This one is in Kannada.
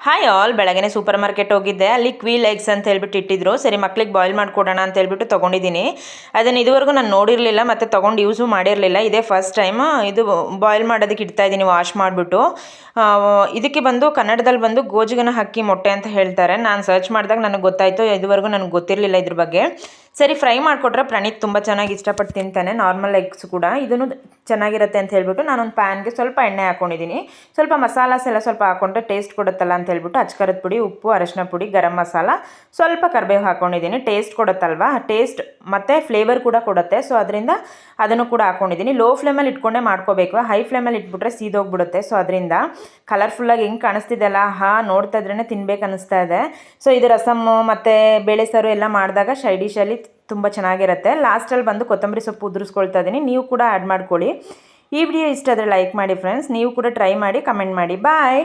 ಹಾಯ್ ಆಲ್, ಬೆಳಗ್ಗೆ ಸೂಪರ್ ಮಾರ್ಕೆಟ್ ಹೋಗಿದ್ದೆ. ಅಲ್ಲಿ ಕ್ವೀಲ್ ಎಗ್ಸ್ ಅಂತ ಹೇಳ್ಬಿಟ್ಟು ಇಟ್ಟಿದ್ರು. ಸರಿ, ಮಕ್ಳಿಗೆ ಬಾಯ್ಲ್ ಮಾಡಿಕೊಡೋಣ ಅಂತ ಹೇಳ್ಬಿಟ್ಟು ತೊಗೊಂಡಿದ್ದೀನಿ. ಅದನ್ನು ಇದುವರೆಗೂ ನಾನು ನೋಡಿರಲಿಲ್ಲ ಮತ್ತು ತೊಗೊಂಡು ಯೂಸು ಮಾಡಿರಲಿಲ್ಲ. ಇದೇ ಫಸ್ಟ್ ಟೈಮ್ ಇದು ಬಾಯ್ಲ್ ಮಾಡೋದಕ್ಕೆ ಇಡ್ತಾ ಇದ್ದೀನಿ, ವಾಶ್ ಮಾಡಿಬಿಟ್ಟು. ಇದಕ್ಕೆ ಬಂದು ಕನ್ನಡದಲ್ಲಿ ಬಂದು ಗೋಜಿಗನ ಹಕ್ಕಿ ಮೊಟ್ಟೆ ಅಂತ ಹೇಳ್ತಾರೆ. ನಾನು ಸರ್ಚ್ ಮಾಡಿದಾಗ ನನಗೆ ಗೊತ್ತಾಯಿತು, ಇದುವರೆಗೂ ನನಗೆ ಗೊತ್ತಿರಲಿಲ್ಲ ಇದ್ರ ಬಗ್ಗೆ. ಸರಿ, ಫ್ರೈ ಮಾಡಿಕೊಟ್ರೆ ಪ್ರಣೀತ್ ತುಂಬ ಚೆನ್ನಾಗಿ ಇಷ್ಟಪಟ್ಟು ತಿಂತಾನೆ. ನಾರ್ಮಲ್ ಎಗ್ಸ್ ಕೂಡ ಇದನ್ನು ಚೆನ್ನಾಗಿರುತ್ತೆ ಅಂತ ಹೇಳ್ಬಿಟ್ಟು ನಾನೊಂದು ಪ್ಯಾನ್ಗೆ ಸ್ವಲ್ಪ ಎಣ್ಣೆ ಹಾಕ್ಕೊಂಡಿದ್ದೀನಿ. ಸ್ವಲ್ಪ ಮಸಾಲಾಸ್ ಎಲ್ಲ ಸ್ವಲ್ಪ ಹಾಕ್ಕೊಂಡ್ರೆ ಟೇಸ್ಟ್ ಕೊಡುತ್ತಲ್ಲ ಅಂತ ಹೇಳ್ಬಿಟ್ಟು ಅಚ್ಕಾರದ ಪುಡಿ, ಉಪ್ಪು, ಅರಶಿನ ಪುಡಿ, ಗರಂ ಮಸಾಲ, ಸ್ವಲ್ಪ ಕರಿಬೇವು ಹಾಕ್ಕೊಂಡಿದ್ದೀನಿ. ಟೇಸ್ಟ್ ಕೊಡುತ್ತಲ್ವಾ, ಟೇಸ್ಟ್ ಮತ್ತು ಫ್ಲೇವರ್ ಕೂಡ ಕೊಡುತ್ತೆ. ಸೊ ಅದರಿಂದ ಅದನ್ನು ಕೂಡ ಹಾಕ್ಕೊಂಡಿದ್ದೀನಿ. ಲೋ ಫ್ಲೇಮಲ್ಲಿ ಇಟ್ಕೊಂಡೇ ಮಾಡ್ಕೋಬೇಕು, ಹೈ ಫ್ಲೇಮಲ್ಲಿ ಇಟ್ಬಿಟ್ರೆ ಸೀದೋಗ್ಬಿಡುತ್ತೆ. ಸೊ ಅದರಿಂದ ಕಲರ್ಫುಲ್ಲಾಗಿ ಹೆಂಗೆ ಕಾಣಿಸ್ತಿದೆಯಲ್ಲ, ನೋಡ್ತಾ ಇದ್ರೇ ತಿನ್ಬೇಕು ಅನ್ನಿಸ್ತಾ ಇದೆ. ಸೊ ಇದು ರಸಮ್ಮು ಮತ್ತು ಬೇಳೆ ಸಾರು ಎಲ್ಲ ಮಾಡಿದಾಗ ಸೈಡ್ ಡಿಶಲ್ಲಿ ತುಂಬ ಚೆನ್ನಾಗಿರುತ್ತೆ. ಲಾಸ್ಟಲ್ಲಿ ಬಂದು ಕೊತ್ತಂಬರಿ ಸೊಪ್ಪು ಉದುರಿಸ್ಕೊಳ್ತಾ ಇದ್ದೀನಿ. ನೀವು ಕೂಡ ಆ್ಯಡ್ ಮಾಡ್ಕೊಳ್ಳಿ. ಈ ವಿಡಿಯೋ ಇಷ್ಟ ಆದರೆ ಲೈಕ್ ಮಾಡಿ ಫ್ರೆಂಡ್ಸ್. ನೀವು ಕೂಡ ಟ್ರೈ ಮಾಡಿ, ಕಮೆಂಟ್ ಮಾಡಿ. ಬಾಯ್.